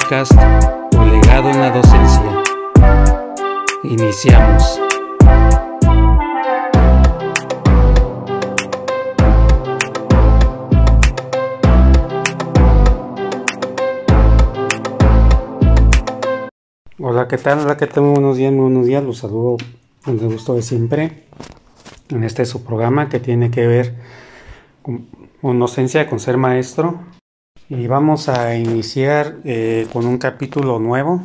podcast Tu legado en la docencia. Iniciamos. Hola, ¿qué tal? Hola, ¿qué tal? Muy buenos días. Los saludo con el gusto de siempre. En este es su programa que tiene que ver con docencia, con ser maestro. Y vamos a iniciar con un capítulo nuevo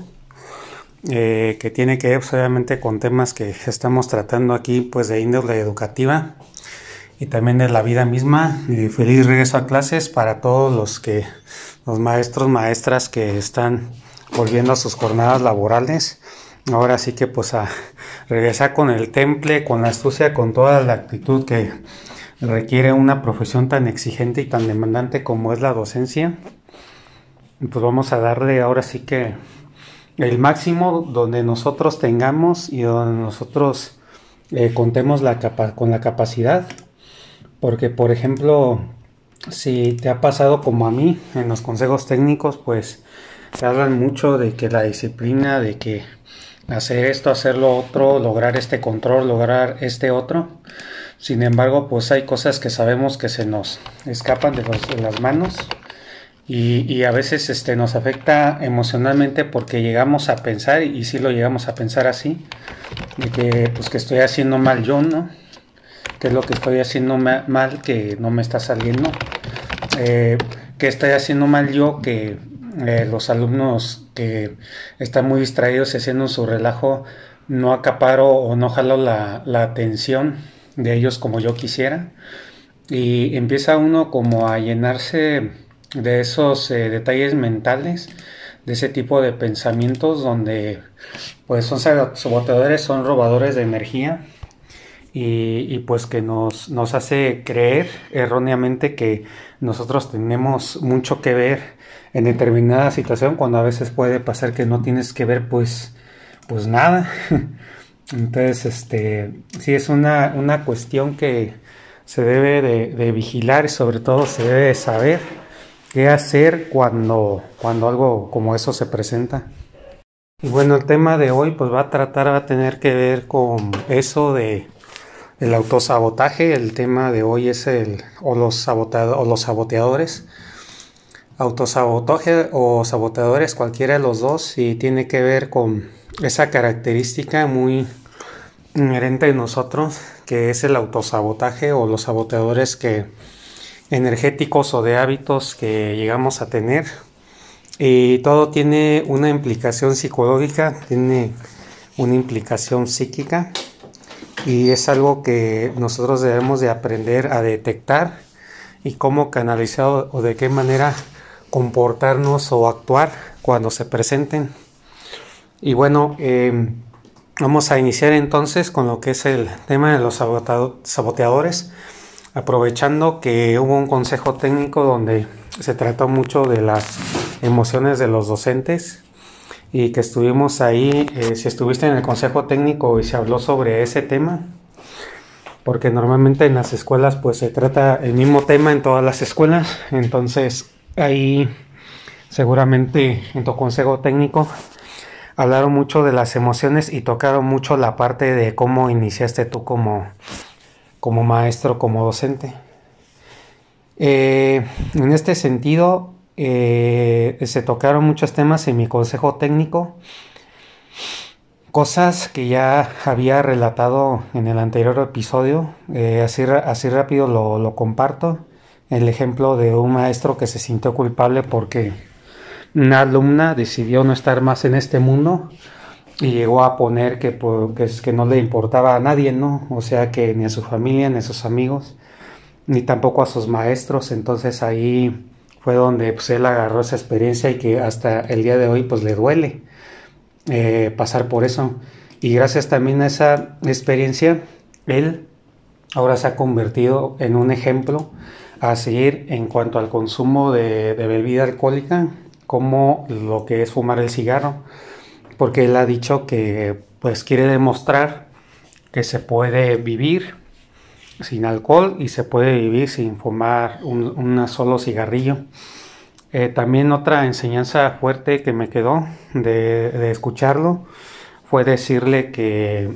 que tiene que ver obviamente con temas que estamos tratando aquí, pues de índole educativa y también de la vida misma. Feliz regreso a clases para todos los maestros, maestras que están volviendo a sus jornadas laborales. Ahora sí que pues a regresar con el temple, con la astucia, con toda la actitud que requiere una profesión tan exigente y tan demandante como es la docencia. Pues vamos a darle ahora sí que el máximo donde nosotros tengamos y donde nosotros contemos con la capacidad. Porque, por ejemplo, si te ha pasado como a mí en los consejos técnicos, pues te hablan mucho de que la disciplina, de que hacer esto, hacer lo otro, lograr este control, lograr este otro. Sin embargo, pues hay cosas que sabemos que se nos escapan de las manos y a veces nos afecta emocionalmente porque llegamos a pensar, y sí lo llegamos a pensar así, de que pues que estoy haciendo mal yo, ¿no? ¿Qué es lo que estoy haciendo mal que no me está saliendo? ¿Qué estoy haciendo mal yo que los alumnos que están muy distraídos y haciendo su relajo no acaparo o no jalo la atención de ellos como yo quisiera? Y empieza uno como a llenarse de esos detalles mentales, de ese tipo de pensamientos donde pues son saboteadores, son robadores de energía y pues que nos hace creer erróneamente que nosotros tenemos mucho que ver en determinada situación, cuando a veces puede pasar que no tienes que ver pues nada. Entonces sí es una cuestión que se debe de vigilar y sobre todo se debe de saber qué hacer cuando algo como eso se presenta. Y bueno, el tema de hoy pues va a tener que ver con eso de el autosabotaje. El tema de hoy es los saboteadores. Autosabotaje o saboteadores, cualquiera de los dos, y tiene que ver con esa característica muy inherente en nosotros, que es el autosabotaje o los saboteadores energéticos o de hábitos que llegamos a tener. Y todo tiene una implicación psicológica, tiene una implicación psíquica, y es algo que nosotros debemos de aprender a detectar y cómo canalizar o de qué manera comportarnos o actuar cuando se presenten. Y bueno, vamos a iniciar entonces con lo que es el tema de los saboteadores, aprovechando que hubo un consejo técnico donde se trató mucho de las emociones de los docentes y que estuvimos ahí. Si estuviste en el consejo técnico y se habló sobre ese tema, porque normalmente en las escuelas pues se trata el mismo tema en todas las escuelas, entonces ahí seguramente en tu consejo técnico hablaron mucho de las emociones y tocaron mucho la parte de cómo iniciaste tú como maestro, como docente. En este sentido, se tocaron muchos temas en mi consejo técnico, cosas que ya había relatado en el anterior episodio. Así rápido lo comparto. El ejemplo de un maestro que se sintió culpable porque una alumna decidió no estar más en este mundo y llegó a poner que no le importaba a nadie, ¿no? O sea, que ni a su familia, ni a sus amigos, ni tampoco a sus maestros. Entonces ahí fue donde pues él agarró esa experiencia y que hasta el día de hoy pues le duele pasar por eso. Y gracias también a esa experiencia, él ahora se ha convertido en un ejemplo a seguir en cuanto al consumo de bebida alcohólica, como lo que es fumar el cigarro, porque él ha dicho que pues quiere demostrar que se puede vivir sin alcohol y se puede vivir sin fumar un solo cigarrillo. También otra enseñanza fuerte que me quedó de escucharlo fue decirle que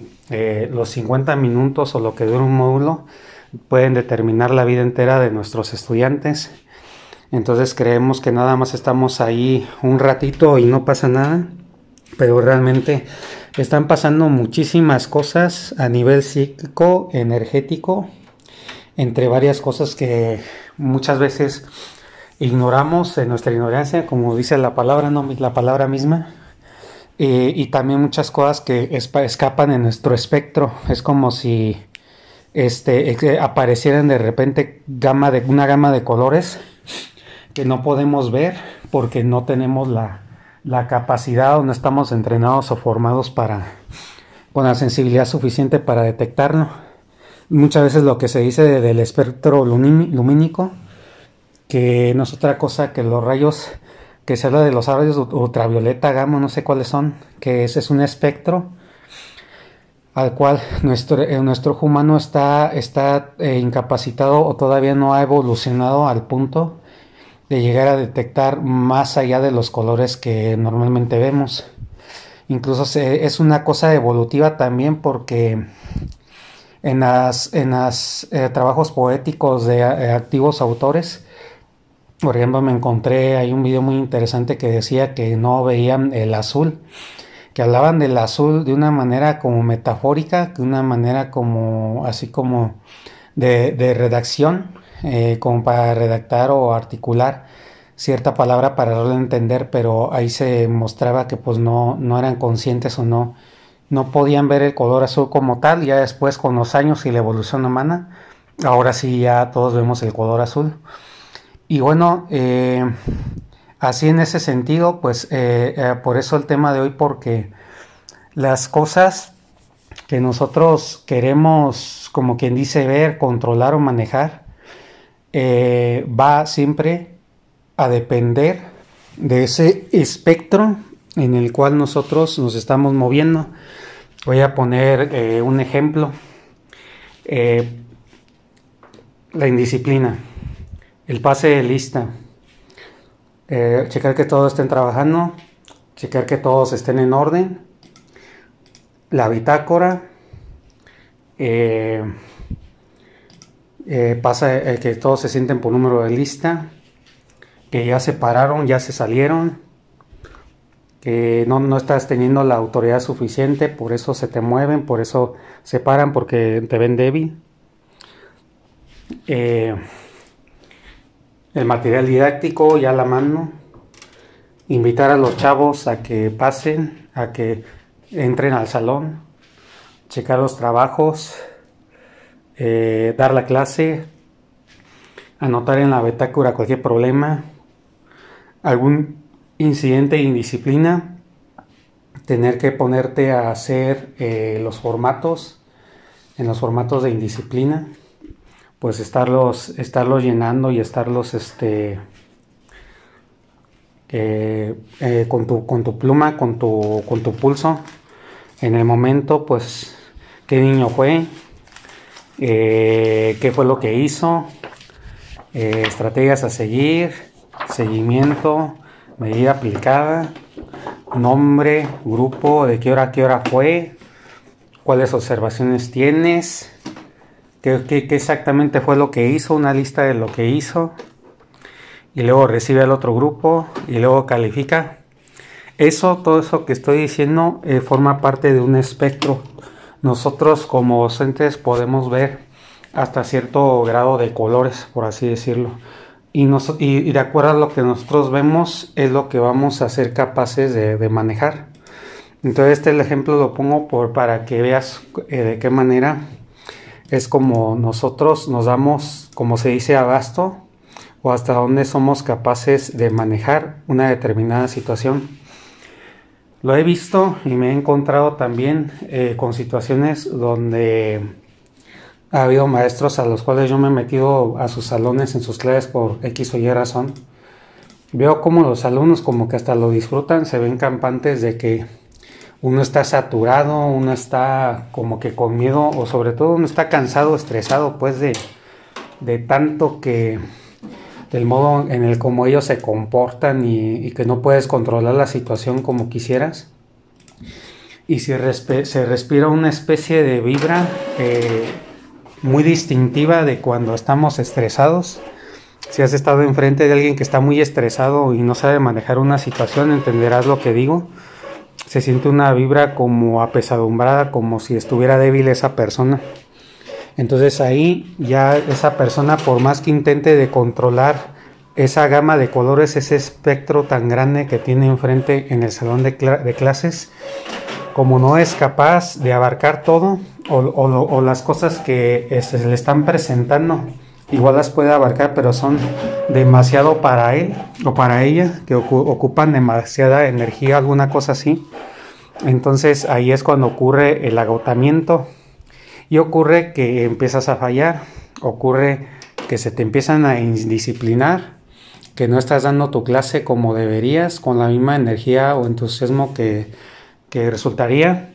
los 50 minutos o lo que dura un módulo pueden determinar la vida entera de nuestros estudiantes. Entonces creemos que nada más estamos ahí un ratito y no pasa nada, pero realmente están pasando muchísimas cosas a nivel psíquico, energético, entre varias cosas que muchas veces ignoramos en nuestra ignorancia, como dice la palabra, no la palabra misma, y también muchas cosas que escapan en nuestro espectro. Es como si aparecieran de repente una gama de colores que no podemos ver porque no tenemos la capacidad o no estamos entrenados o formados con la sensibilidad suficiente para detectarlo. Muchas veces lo que se dice del espectro lumínico, que no es otra cosa que los rayos, que se habla de los rayos ultravioleta, gamma, no sé cuáles son, que ese es un espectro al cual nuestro ojo humano está incapacitado o todavía no ha evolucionado al punto de llegar a detectar más allá de los colores que normalmente vemos. Incluso es una cosa evolutiva también, porque en los trabajos poéticos de activos autores, por ejemplo, me encontré hay un video muy interesante que decía que no veían el azul, que hablaban del azul de una manera como metafórica, de una manera como así como de redacción, como para redactar o articular cierta palabra para darle a entender, pero ahí se mostraba que pues no eran conscientes o no podían ver el color azul como tal. Ya después, con los años y la evolución humana, ahora sí ya todos vemos el color azul. Y bueno, así en ese sentido, pues por eso el tema de hoy, porque las cosas que nosotros queremos, como quien dice, ver, controlar o manejar, va siempre a depender de ese espectro en el cual nosotros nos estamos moviendo. Voy a poner un ejemplo. La indisciplina, el pase de lista, checar que todos estén trabajando, checar que todos estén en orden, la bitácora, pasa que todos se sienten por número de lista, que ya se pararon, ya se salieron, que no estás teniendo la autoridad suficiente, por eso se te mueven, por eso se paran, porque te ven débil. El material didáctico ya a la mano, invitar a los chavos a que pasen, a que entren al salón, checar los trabajos, dar la clase, anotar en la bitácora cualquier problema, algún incidente de indisciplina, tener que ponerte a hacer los formatos, en los formatos de indisciplina, pues estarlos llenando y estarlos con tu pluma, con tu pulso, en el momento, pues qué niño fue, qué fue lo que hizo, estrategias a seguir, seguimiento, medida aplicada, nombre, grupo, de qué hora fue, cuáles observaciones tienes, qué exactamente fue lo que hizo, una lista de lo que hizo, y luego recibe al otro grupo y luego califica. Todo eso que estoy diciendo forma parte de un espectro. Nosotros como docentes podemos ver hasta cierto grado de colores, por así decirlo, y de acuerdo a lo que nosotros vemos es lo que vamos a ser capaces de manejar. Entonces el ejemplo lo pongo para que veas de qué manera es como nosotros nos damos, como se dice, abasto, o hasta dónde somos capaces de manejar una determinada situación. Lo he visto y me he encontrado también con situaciones donde ha habido maestros a los cuales yo me he metido a sus salones, en sus clases, por X o Y razón. Veo como los alumnos como que hasta lo disfrutan, se ven campantes de que uno está saturado, uno está como que con miedo, o sobre todo uno está cansado, estresado, pues de tanto que del modo en el como ellos se comportan y que no puedes controlar la situación como quisieras. Y si se respira una especie de vibra muy distintiva de cuando estamos estresados. Si has estado enfrente de alguien que está muy estresado y no sabe manejar una situación, entenderás lo que digo. Se siente una vibra como apesadumbrada, como si estuviera débil esa persona. Entonces ahí ya esa persona, por más que intente de controlar esa gama de colores, ese espectro tan grande que tiene enfrente en el salón de clases, como no es capaz de abarcar todo o las cosas que se le están presentando, igual las puede abarcar, pero son demasiado para él o para ella, que ocupan demasiada energía, alguna cosa así. Entonces ahí es cuando ocurre el agotamiento y ocurre que empiezas a fallar, ocurre que se te empiezan a indisciplinar, que no estás dando tu clase como deberías, con la misma energía o entusiasmo que resultaría.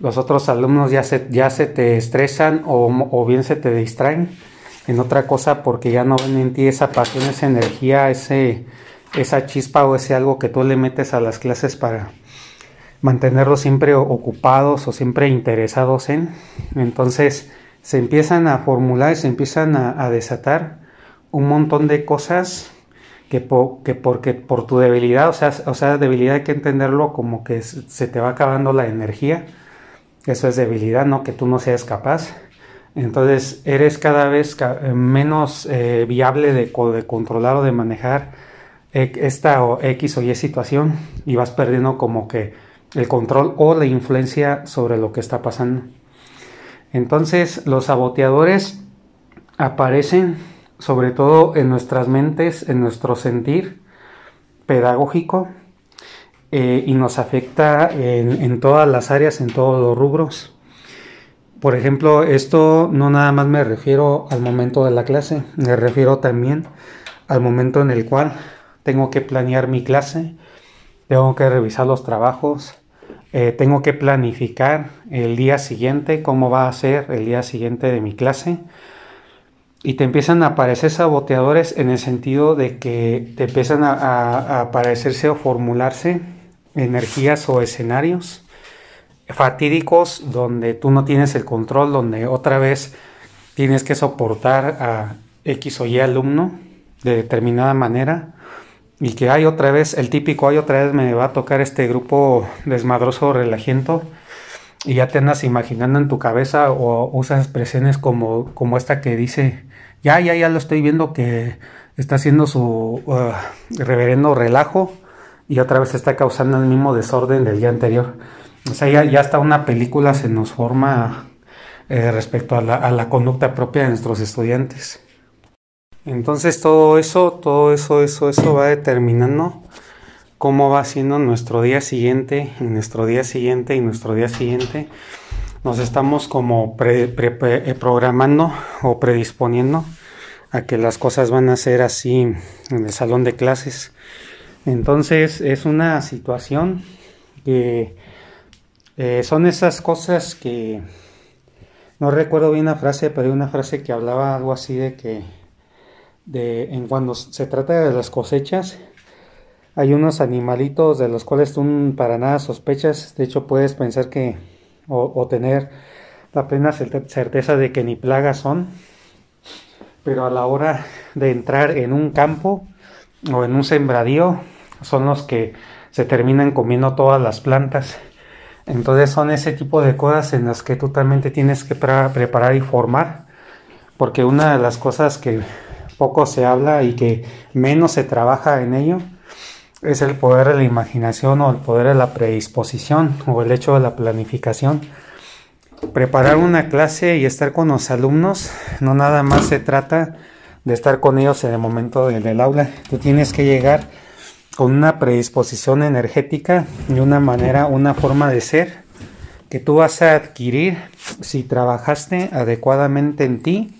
Los otros alumnos ya se te estresan o bien se te distraen en otra cosa porque ya no ven en ti esa pasión, esa energía, esa chispa o ese algo que tú le metes a las clases para mantenerlos siempre ocupados o siempre interesados en. Entonces se empiezan a formular, se empiezan a desatar un montón de cosas que porque por tu debilidad, o sea, debilidad hay que entenderlo como que se te va acabando la energía. Eso es debilidad, no que tú no seas capaz. Entonces eres cada vez menos viable de controlar o de manejar esta o X o Y situación y vas perdiendo como que el control o la influencia sobre lo que está pasando. Entonces los saboteadores aparecen sobre todo en nuestras mentes, en nuestro sentir pedagógico, y nos afecta en todas las áreas, en todos los rubros. Por ejemplo, esto no nada más me refiero al momento de la clase, me refiero también al momento en el cual tengo que planear mi clase, tengo que revisar los trabajos, tengo que planificar el día siguiente, cómo va a ser el día siguiente de mi clase. Y te empiezan a aparecer saboteadores en el sentido de que te empiezan a aparecerse o formularse energías o escenarios fatídicos donde tú no tienes el control, donde otra vez tienes que soportar a X o Y alumno de determinada manera y que hay otra vez, el típico, hay otra vez me va a tocar este grupo desmadroso, relajiento. Y ya te andas imaginando en tu cabeza o usas expresiones como esta que dice, ya lo estoy viendo que está haciendo su reverendo relajo y otra vez está causando el mismo desorden del día anterior. O sea, ya hasta una película se nos forma respecto a la conducta propia de nuestros estudiantes. Entonces todo eso va determinando cómo va siendo nuestro día siguiente, y nuestro día siguiente, y nuestro día siguiente. Nos estamos como programando o predisponiendo a que las cosas van a ser así en el salón de clases. Entonces es una situación que son esas cosas que no recuerdo bien la frase, pero hay una frase que hablaba algo así de que en cuando se trata de las cosechas, hay unos animalitos de los cuales tú para nada sospechas. De hecho puedes pensar que o tener la plena certeza de que ni plagas son, pero a la hora de entrar en un campo o en un sembradío son los que se terminan comiendo todas las plantas. Entonces son ese tipo de cosas en las que tú también te tienes que preparar y formar, porque una de las cosas que poco se habla y que menos se trabaja en ello es el poder de la imaginación o el poder de la predisposición o el hecho de la planificación. Preparar una clase y estar con los alumnos no nada más se trata de estar con ellos en el momento del aula. Tú tienes que llegar con una predisposición energética y una forma de ser que tú vas a adquirir si trabajaste adecuadamente en ti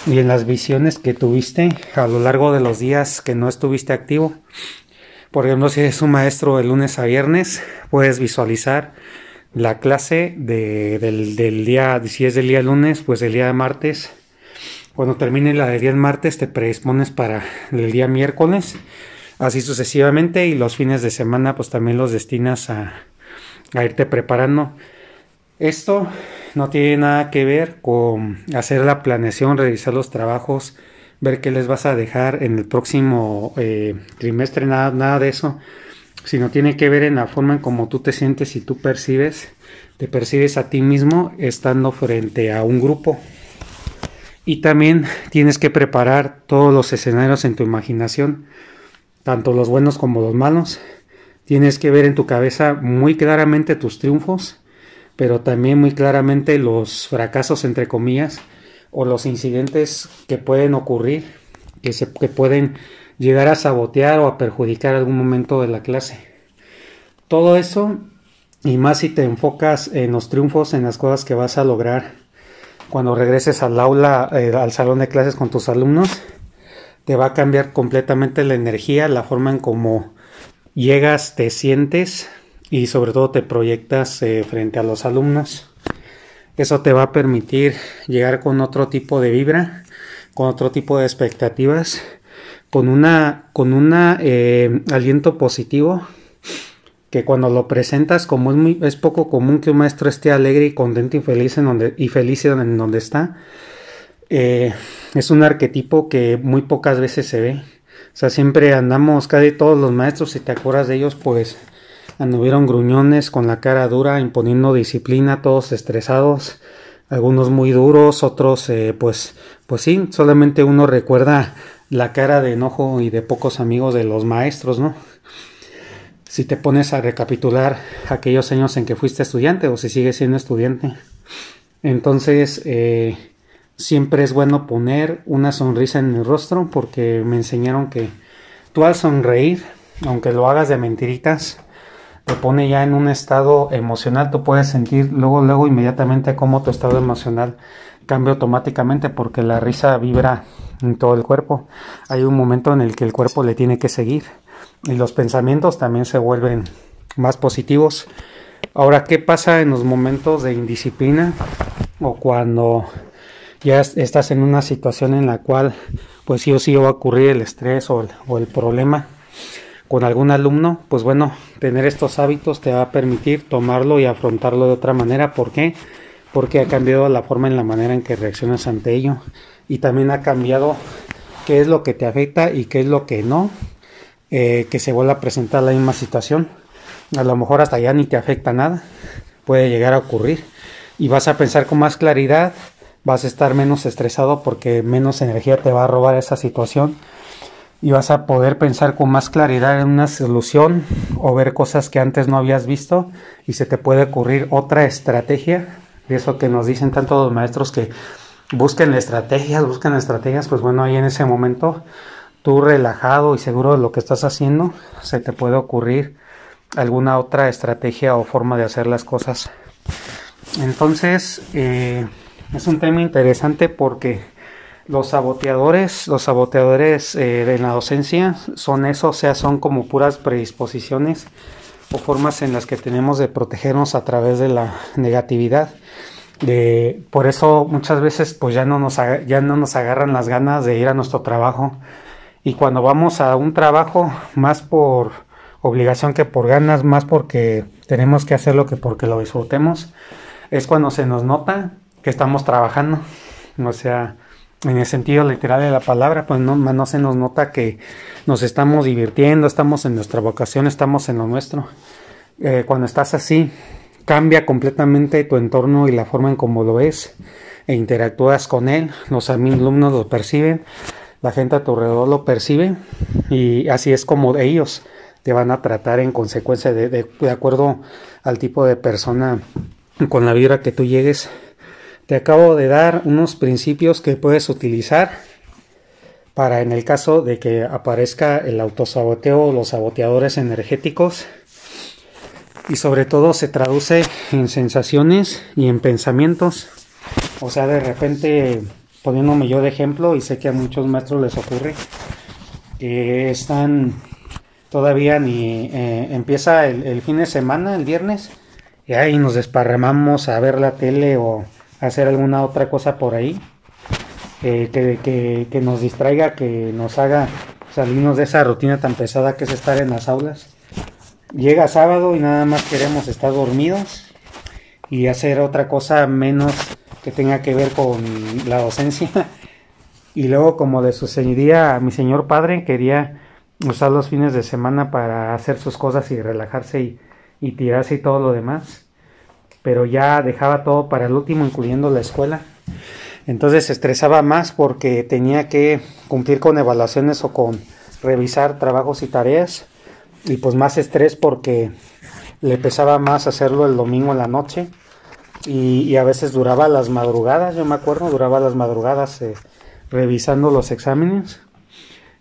y en las visiones que tuviste a lo largo de los días que no estuviste activo. Por ejemplo, si eres un maestro de lunes a viernes, puedes visualizar la clase del día, si es del día lunes, pues del día de martes, Cuando termine la del día martes te predispones para el día miércoles, así sucesivamente, y los fines de semana pues también los destinas a irte preparando. Esto no tiene nada que ver con hacer la planeación, revisar los trabajos, ver qué les vas a dejar en el próximo trimestre, nada de eso, sino tiene que ver en la forma en cómo tú te sientes y tú te percibes a ti mismo estando frente a un grupo. Y también tienes que preparar todos los escenarios en tu imaginación, tanto los buenos como los malos. Tienes que ver en tu cabeza muy claramente tus triunfos, pero también muy claramente los fracasos, entre comillas, o los incidentes que pueden ocurrir, que pueden llegar a sabotear o a perjudicar algún momento de la clase. Todo eso, y más si te enfocas en los triunfos, en las cosas que vas a lograr cuando regreses al aula, al salón de clases con tus alumnos, te va a cambiar completamente la energía, la forma en cómo llegas, te sientes y sobre todo te proyectas frente a los alumnos. Eso te va a permitir llegar con otro tipo de vibra, con otro tipo de expectativas, con un aliento positivo, que cuando lo presentas, como es poco común que un maestro esté alegre y contento y feliz en donde está, es un arquetipo que muy pocas veces se ve. O sea, siempre andamos, casi todos los maestros, si te acuerdas de ellos, pues anduvieron gruñones, con la cara dura, imponiendo disciplina, todos estresados, algunos muy duros, otros pues sí, solamente uno recuerda la cara de enojo y de pocos amigos de los maestros, ¿no? Si te pones a recapitular aquellos años en que fuiste estudiante o si sigues siendo estudiante. Entonces, siempre es bueno poner una sonrisa en el rostro, porque me enseñaron que tú al sonreír, aunque lo hagas de mentiritas, te pone ya en un estado emocional. Tú puedes sentir luego inmediatamente cómo tu estado emocional cambia automáticamente, porque la risa vibra en todo el cuerpo. Hay un momento en el que el cuerpo le tiene que seguir y los pensamientos también se vuelven más positivos. Ahora, ¿qué pasa en los momentos de indisciplina o cuando ya estás en una situación en la cual pues sí o sí va a ocurrir el estrés o el problema con algún alumno? Pues bueno, tener estos hábitos te va a permitir tomarlo y afrontarlo de otra manera. ¿Por qué? Porque ha cambiado la forma en la manera en que reaccionas ante ello, y también ha cambiado qué es lo que te afecta y qué es lo que no, que se vuelva a presentar la misma situación. A lo mejor hasta ya ni te afecta nada, puede llegar a ocurrir, y vas a pensar con más claridad, vas a estar menos estresado porque menos energía te va a robar esa situación, y vas a poder pensar con más claridad en una solución o ver cosas que antes no habías visto, y se te puede ocurrir otra estrategia. De eso que nos dicen tanto los maestros, que busquen estrategias, pues bueno, ahí en ese momento, tú relajado y seguro de lo que estás haciendo, se te puede ocurrir alguna otra estrategia o forma de hacer las cosas. Entonces, es un tema interesante, porque los saboteadores de la docencia son eso, o sea, son como puras predisposiciones o formas en las que tenemos de protegernos a través de la negatividad. Por eso muchas veces pues ya no nos agarran las ganas de ir a nuestro trabajo, y cuando vamos a un trabajo, más por obligación que por ganas, más porque tenemos que hacerlo que porque lo disfrutemos, es cuando se nos nota que estamos trabajando. O sea, en el sentido literal de la palabra, pues no se nos nota que nos estamos divirtiendo, estamos en nuestra vocación, estamos en lo nuestro. Cuando estás así, cambia completamente tu entorno y la forma en cómo lo ves e interactúas con él. Los alumnos lo perciben, la gente a tu alrededor lo percibe, y así es como ellos te van a tratar en consecuencia de acuerdo al tipo de persona con la vibra que tú llegues. Te acabo de dar unos principios que puedes utilizar para, en el caso de que aparezca el autosaboteo o los saboteadores energéticos, y sobre todo se traduce en sensaciones y en pensamientos. O sea, de repente, poniéndome yo de ejemplo, y sé que a muchos maestros les ocurre, que están todavía ni empieza el fin de semana, el viernes, y ahí nos desparramamos a ver la tele o hacer alguna otra cosa por ahí, que nos distraiga, que nos haga salirnos de esa rutina tan pesada que es estar en las aulas. Llega sábado y nada más queremos estar dormidos y hacer otra cosa menos que tenga que ver con la docencia. Y luego, como le sucedía a mi señor padre, quería usar los fines de semana para hacer sus cosas y relajarse y tirarse y todo lo demás, pero ya dejaba todo para el último, incluyendo la escuela. Entonces se estresaba más porque tenía que cumplir con evaluaciones o con revisar trabajos y tareas, y pues más estrés porque le pesaba más hacerlo el domingo en la noche, y a veces duraba las madrugadas. Yo me acuerdo, duraba las madrugadas revisando los exámenes,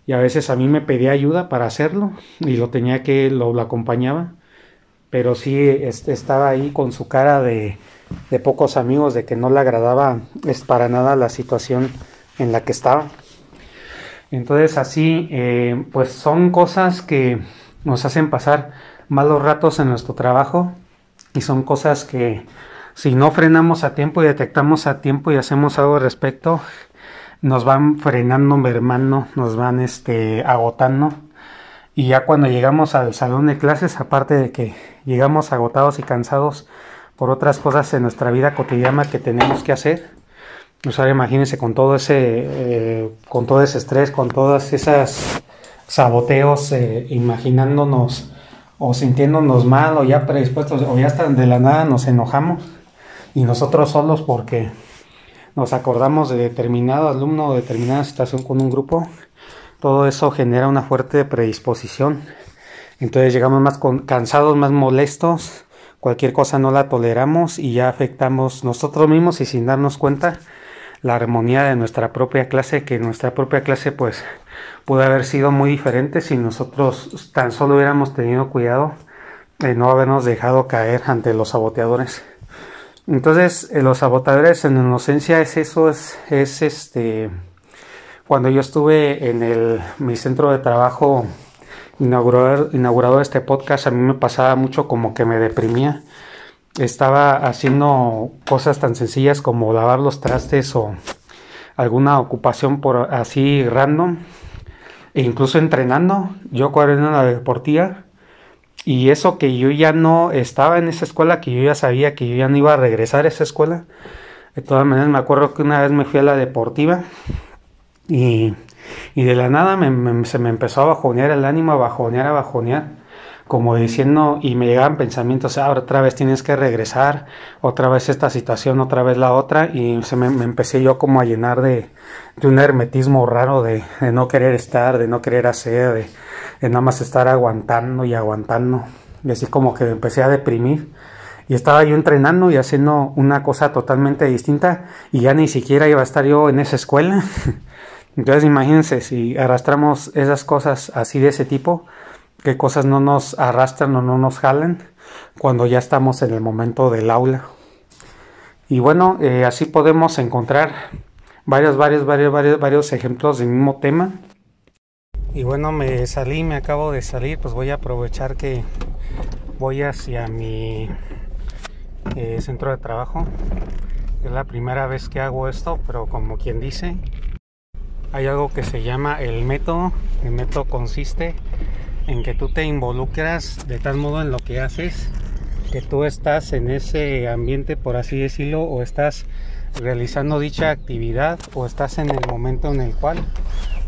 y a veces a mí me pedía ayuda para hacerlo y lo acompañaba, pero sí estaba ahí con su cara de pocos amigos, de que no le agradaba para nada la situación en la que estaba. Entonces así, pues son cosas que nos hacen pasar malos ratos en nuestro trabajo, y son cosas que si no frenamos a tiempo y detectamos a tiempo y hacemos algo al respecto, nos van frenando, mermando, nos van agotando. Y ya cuando llegamos al salón de clases, aparte de que llegamos agotados y cansados por otras cosas en nuestra vida cotidiana que tenemos que hacer, pues ahora imagínense con todo ese estrés, con todas esas saboteos, imaginándonos o sintiéndonos mal, o ya predispuestos, o ya hasta de la nada nos enojamos y nosotros solos porque nos acordamos de determinado alumno o determinada situación con un grupo. Todo eso genera una fuerte predisposición. Entonces llegamos más cansados, más molestos, cualquier cosa no la toleramos y ya afectamos nosotros mismos, y sin darnos cuenta la armonía de nuestra propia clase, que nuestra propia clase pues pudo haber sido muy diferente si nosotros tan solo hubiéramos tenido cuidado de no habernos dejado caer ante los saboteadores. Entonces los saboteadores en inocencia es eso, cuando yo estuve en mi centro de trabajo inaugurado este podcast, a mí me pasaba mucho como que me deprimía. Estaba haciendo cosas tan sencillas como lavar los trastes o alguna ocupación por así random, e incluso entrenando, yo corriendo en la deportiva, y eso que yo ya no estaba en esa escuela, que yo ya sabía que yo ya no iba a regresar a esa escuela. De todas maneras me acuerdo que una vez me fui a la deportiva y de la nada se me empezó a bajonear el ánimo, a bajonear, como diciendo, y me llegaban pensamientos, ahora otra vez tienes que regresar, otra vez esta situación, otra vez la otra, y me empecé yo como a llenar de un hermetismo raro, de no querer estar, de no querer hacer, de nada más estar aguantando, y así como que empecé a deprimir. Y estaba yo entrenando y haciendo una cosa totalmente distinta, y ya ni siquiera iba a estar yo en esa escuela. Entonces imagínense, si arrastramos esas cosas así de ese tipo, qué cosas no nos arrastran o no nos jalan cuando ya estamos en el momento del aula. Y bueno, así podemos encontrar varios ejemplos del mismo tema. Y bueno, me acabo de salir, pues voy a aprovechar que voy hacia mi centro de trabajo. Es la primera vez que hago esto, pero como quien dice, hay algo que se llama el método. El método consiste en que tú te involucras de tal modo en lo que haces, que tú estás en ese ambiente, por así decirlo, o estás realizando dicha actividad, o estás en el momento en el cual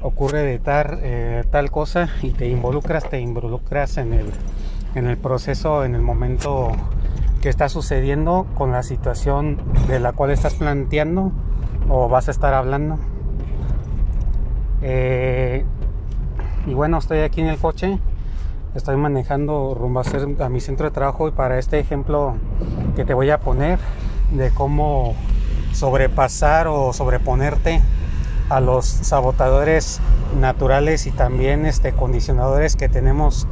ocurre de tal cosa, y te involucras en el proceso, en el momento que está sucediendo con la situación de la cual estás planteando o vas a estar hablando. Y bueno, estoy aquí en el coche, estoy manejando rumbo a mi centro de trabajo, y para este ejemplo que te voy a poner de cómo sobrepasar o sobreponerte a los sabotadores naturales y también condicionadores que tenemos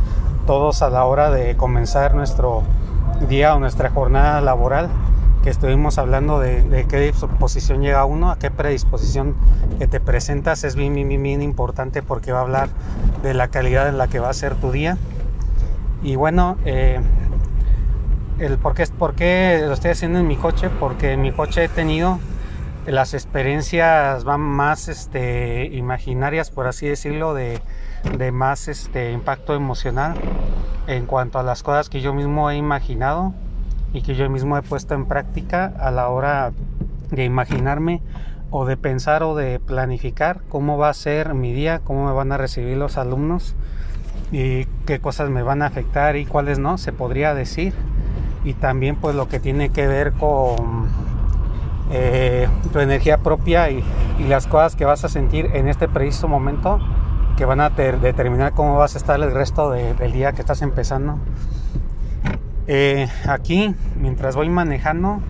todos a la hora de comenzar nuestro día o nuestra jornada laboral, que estuvimos hablando de qué disposición llega uno, a qué predisposición que te presentas. Es bien importante, porque va a hablar de la calidad en la que va a ser tu día. Y bueno, el por qué lo estoy haciendo en mi coche, porque en mi coche he tenido las experiencias van más imaginarias, por así decirlo, de más impacto emocional en cuanto a las cosas que yo mismo he imaginado y que yo mismo he puesto en práctica a la hora de imaginarme o de pensar o de planificar cómo va a ser mi día, cómo me van a recibir los alumnos y qué cosas me van a afectar y cuáles no, se podría decir. Y también pues lo que tiene que ver con tu energía propia y las cosas que vas a sentir en este preciso momento, que van a determinar cómo vas a estar el resto del día que estás empezando. Aquí, mientras voy manejando,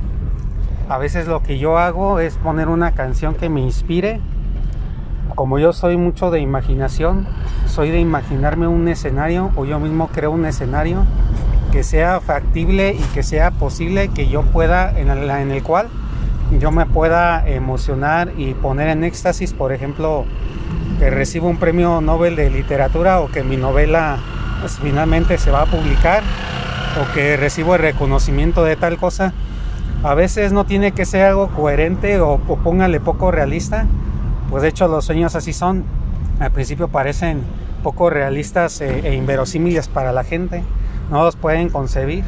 a veces lo que yo hago es poner una canción que me inspire. Como yo soy mucho de imaginación, soy de imaginarme un escenario, o yo mismo creo un escenario que sea factible y que sea posible, que yo pueda, en el cual yo me pueda emocionar y poner en éxtasis. Por ejemplo, que recibo un premio Nobel de literatura, o que mi novela pues, finalmente se va a publicar, o que recibo el reconocimiento de tal cosa. A veces no tiene que ser algo coherente o póngale poco realista, pues de hecho los sueños así son. Al principio parecen poco realistas e inverosímiles para la gente, no los pueden concebir,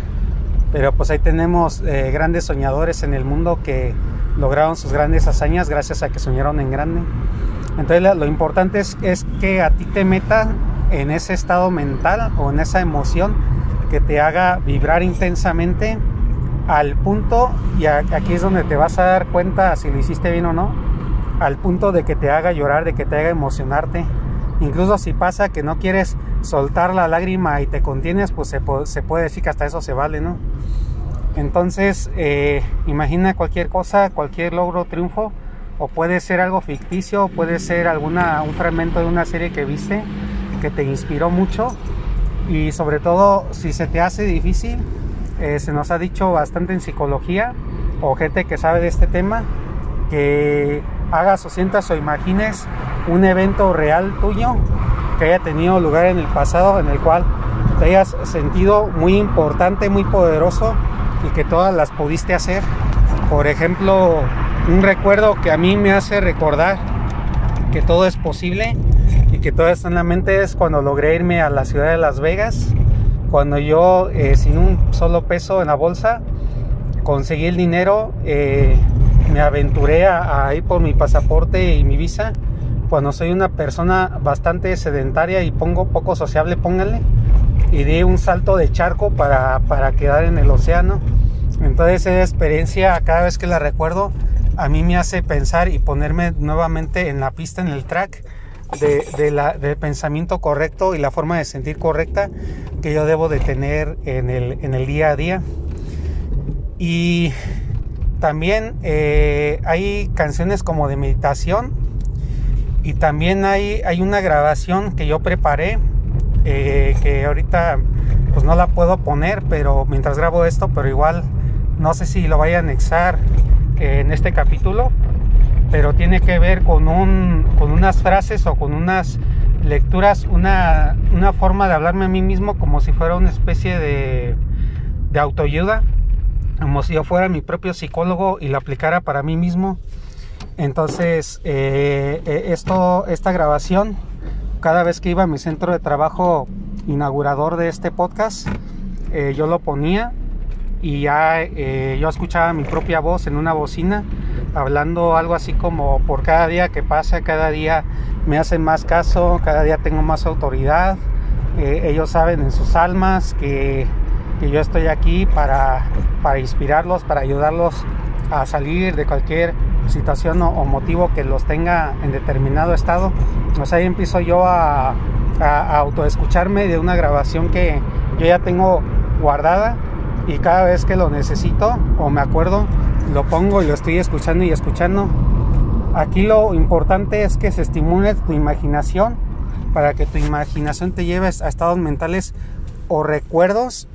pero pues ahí tenemos grandes soñadores en el mundo que lograron sus grandes hazañas gracias a que soñaron en grande. Entonces lo importante es que a ti te meta en ese estado mental o en esa emoción que te haga vibrar intensamente al punto, y aquí es donde te vas a dar cuenta si lo hiciste bien o no, al punto de que te haga llorar, de que te haga emocionarte. Incluso si pasa que no quieres soltar la lágrima y te contienes, pues se puede decir que hasta eso se vale, ¿no? Entonces imagina cualquier cosa, cualquier logro, triunfo, o puede ser algo ficticio, puede ser un fragmento de una serie que viste que te inspiró mucho. Y sobre todo, si se te hace difícil, se nos ha dicho bastante en psicología, o gente que sabe de este tema, que hagas o sientas o imagines un evento real tuyo que haya tenido lugar en el pasado, en el cual te hayas sentido muy importante, muy poderoso, y que todas las pudiste hacer. Por ejemplo, un recuerdo que a mí me hace recordar que todo es posible y que todo está en la mente es cuando logré irme a la ciudad de Las Vegas, cuando yo sin un solo peso en la bolsa conseguí el dinero, me aventuré a ir por mi pasaporte y mi visa, cuando soy una persona bastante sedentaria y poco sociable, pónganle, y di un salto de charco para quedar en el océano. Entonces esa experiencia, cada vez que la recuerdo, a mí me hace pensar y ponerme nuevamente en la pista, en el track del pensamiento correcto y la forma de sentir correcta que yo debo de tener en el día a día. Y también hay canciones como de meditación, y también hay una grabación que yo preparé, que ahorita pues no la puedo poner, pero mientras grabo esto, pero igual no sé si lo vaya a anexar en este capítulo, pero tiene que ver con unas frases o con unas lecturas, una forma de hablarme a mí mismo como si fuera una especie de autoayuda, como si yo fuera mi propio psicólogo y lo aplicara para mí mismo. Entonces esta grabación, cada vez que iba a mi centro de trabajo inaugurador de este podcast, yo lo ponía, y ya yo escuchaba mi propia voz en una bocina hablando algo así como: por cada día que pasa, cada día me hacen más caso, cada día tengo más autoridad, ellos saben en sus almas que yo estoy aquí para inspirarlos, para ayudarlos a salir de cualquier situación o motivo que los tenga en determinado estado. O sea, ahí empiezo yo a autoescucharme de una grabación que yo ya tengo guardada, y cada vez que lo necesito o me acuerdo, lo pongo y lo estoy escuchando y escuchando. Aquí lo importante es que se estimule tu imaginación, para que tu imaginación te lleve a estados mentales o recuerdos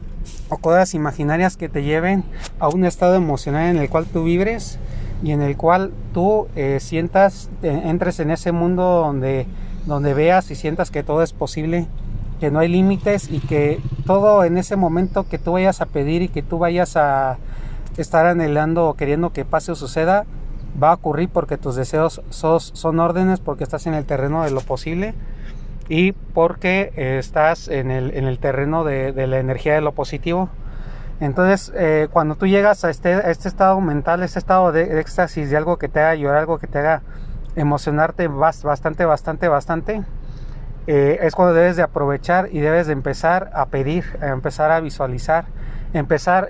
o cosas imaginarias que te lleven a un estado emocional en el cual tú vibres y en el cual tú entres en ese mundo donde veas y sientas que todo es posible, que no hay límites, y que todo en ese momento que tú vayas a pedir y que tú vayas a estar anhelando o queriendo que pase o suceda, va a ocurrir porque tus deseos son órdenes, porque estás en el terreno de lo posible y porque estás en el terreno de la energía de lo positivo. Entonces cuando tú llegas a este estado mental, este estado de éxtasis, de algo que te haga llorar, algo que te haga emocionarte bastante, es cuando debes de aprovechar y debes de empezar a pedir, a empezar a visualizar,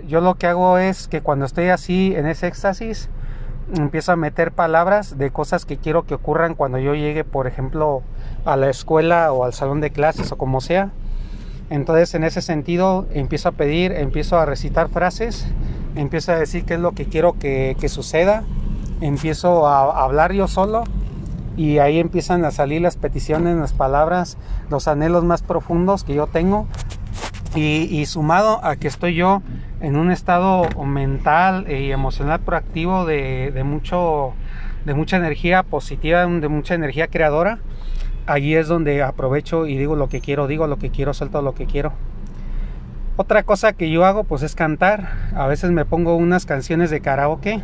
yo lo que hago es que cuando estoy así en ese éxtasis, empiezo a meter palabras de cosas que quiero que ocurran cuando yo llegue, por ejemplo, a la escuela o al salón de clases o como sea. Entonces en ese sentido empiezo a pedir, empiezo a recitar frases, empiezo a decir qué es lo que quiero que suceda, empiezo a hablar yo solo y ahí empiezan a salir las peticiones, las palabras, los anhelos más profundos que yo tengo y sumado a que estoy yo en un estado mental y emocional proactivo de mucha energía positiva, de mucha energía creadora. Allí es donde aprovecho y digo lo que quiero, suelto lo que quiero. Otra cosa que yo hago pues es cantar. A veces me pongo unas canciones de karaoke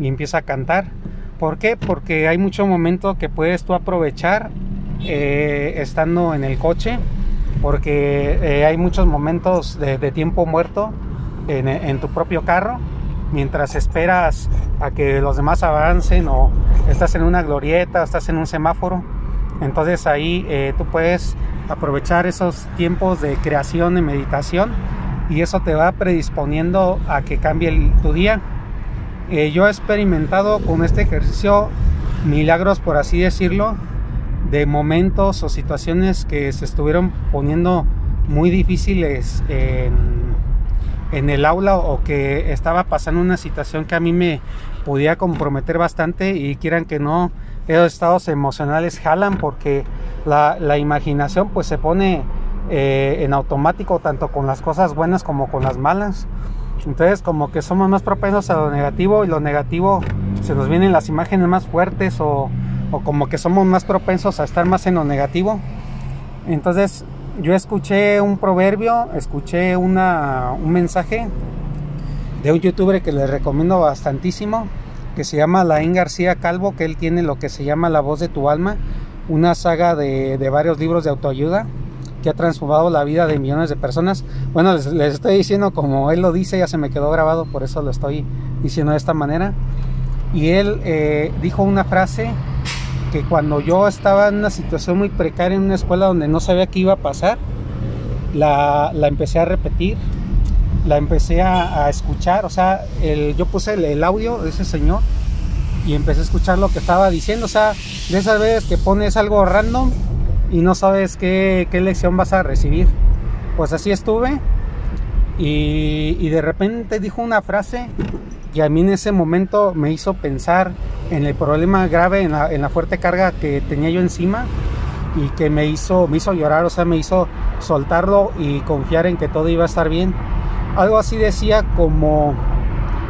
y empiezo a cantar. ¿Por qué? Porque hay mucho momento que puedes tú aprovechar estando en el coche, porque hay muchos momentos de tiempo muerto en tu propio carro, mientras esperas a que los demás avancen o estás en una glorieta, estás en un semáforo. Entonces ahí tú puedes aprovechar esos tiempos de creación y meditación y eso te va predisponiendo a que cambie tu día. Yo he experimentado con este ejercicio milagros, por así decirlo, de momentos o situaciones que se estuvieron poniendo muy difíciles en el aula o que estaba pasando una situación que a mí me podía comprometer bastante y quieran que no, esos estados emocionales jalan porque la imaginación pues se pone en automático tanto con las cosas buenas como con las malas. Entonces como que somos más propensos a lo negativo y lo negativo se nos vienen las imágenes más fuertes o como que somos más propensos a estar más en lo negativo. Entonces yo escuché un proverbio, escuché un mensaje de un youtuber que les recomiendo bastantísimo, que se llama Laín García Calvo, que él tiene lo que se llama La Voz de tu Alma, una saga de varios libros de autoayuda que ha transformado la vida de millones de personas. Bueno, les estoy diciendo como él lo dice, ya se me quedó grabado, por eso lo estoy diciendo de esta manera. Y él dijo una frase que cuando yo estaba en una situación muy precaria en una escuela donde no sabía qué iba a pasar, la empecé a repetir, la empecé a escuchar. O sea, yo puse el audio de ese señor y empecé a escuchar lo que estaba diciendo. O sea, de esas veces que pones algo random y no sabes qué lección vas a recibir. Pues así estuve y de repente dijo una frase que a mí en ese momento me hizo pensar en el problema grave, en la fuerte carga que tenía yo encima y que me hizo llorar. O sea, me hizo soltarlo y confiar en que todo iba a estar bien. Algo así decía como,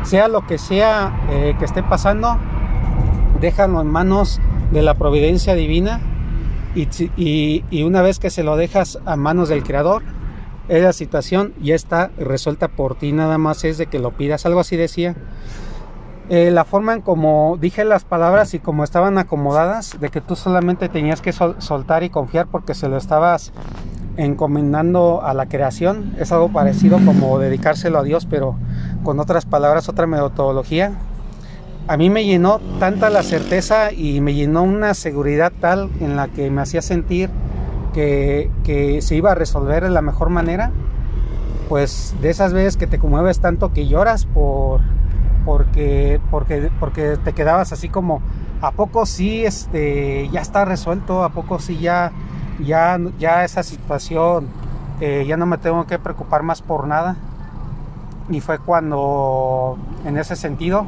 sea lo que sea que esté pasando, déjalo en manos de la providencia divina y una vez que se lo dejas a manos del Creador, esa situación ya está resuelta por ti, nada más es de que lo pidas. Algo así decía. La forma en como dije las palabras y como estaban acomodadas, de que tú solamente tenías que soltar y confiar porque se lo estabas encomendando a la creación, es algo parecido como dedicárselo a Dios, pero con otras palabras, otra metodología. A mí me llenó tanta la certeza y me llenó una seguridad tal en la que me hacía sentir que se iba a resolver de la mejor manera. Pues de esas veces que te conmueves tanto que lloras porque te quedabas así como, ¿a poco sí ya está resuelto? ¿A poco sí ya esa situación ya no me tengo que preocupar más por nada? Y fue cuando, en ese sentido,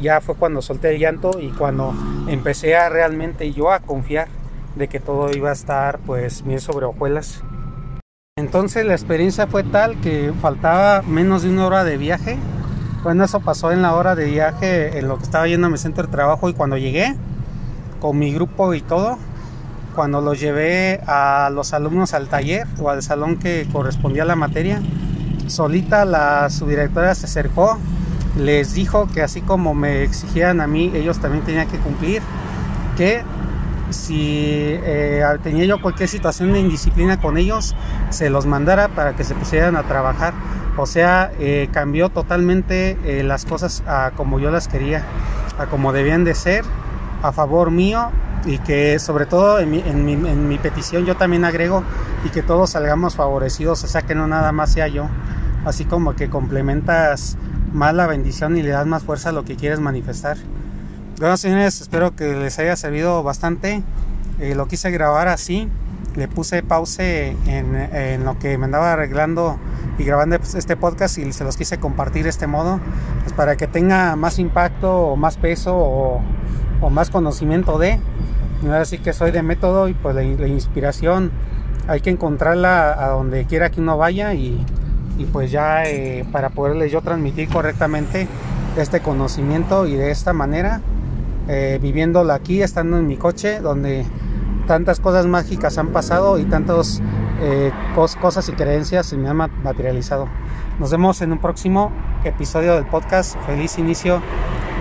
ya fue cuando solté el llanto y cuando empecé a realmente yo a confiar de que todo iba a estar pues bien sobre hojuelas. Entonces la experiencia fue tal que faltaba menos de una hora de viaje. Bueno, eso pasó en la hora de viaje en lo que estaba yendo a mi centro de trabajo, y cuando llegué con mi grupo y todo, cuando los llevé a los alumnos al taller o al salón que correspondía a la materia, solita la subdirectora se acercó les dijo que así como me exigían a mí, ellos también tenían que cumplir, que si tenía yo cualquier situación de indisciplina con ellos, se los mandara para que se pusieran a trabajar. O sea, cambió totalmente las cosas a como yo las quería, a como debían de ser, a favor mío, y que sobre todo en mi petición yo también agrego, y que todos salgamos favorecidos, o sea, que no nada más sea yo, así como que complementas más la bendición y le das más fuerza a lo que quieres manifestar. Bueno, señores, espero que les haya servido bastante. Lo quise grabar así, le puse pause en lo que me andaba arreglando y grabando este podcast, y se los quise compartir de este modo, pues para que tenga más impacto o más peso o más conocimiento de. Así que soy de método, y pues la inspiración hay que encontrarla a donde quiera que uno vaya, y pues ya para poderles yo transmitir correctamente este conocimiento y de esta manera, viviéndolo aquí, estando en mi coche, donde tantas cosas mágicas han pasado y tantas cosas y creencias se me han materializado. Nos vemos en un próximo episodio del podcast. Feliz inicio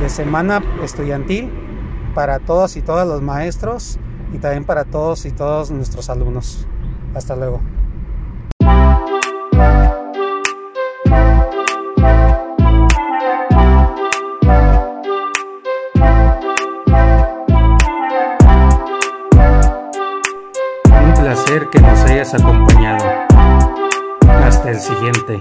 de semana estudiantil para todos y todas los maestros, y también para todos y todos nuestros alumnos. Hasta luego. Un placer que nos hayas acompañado. Hasta el siguiente.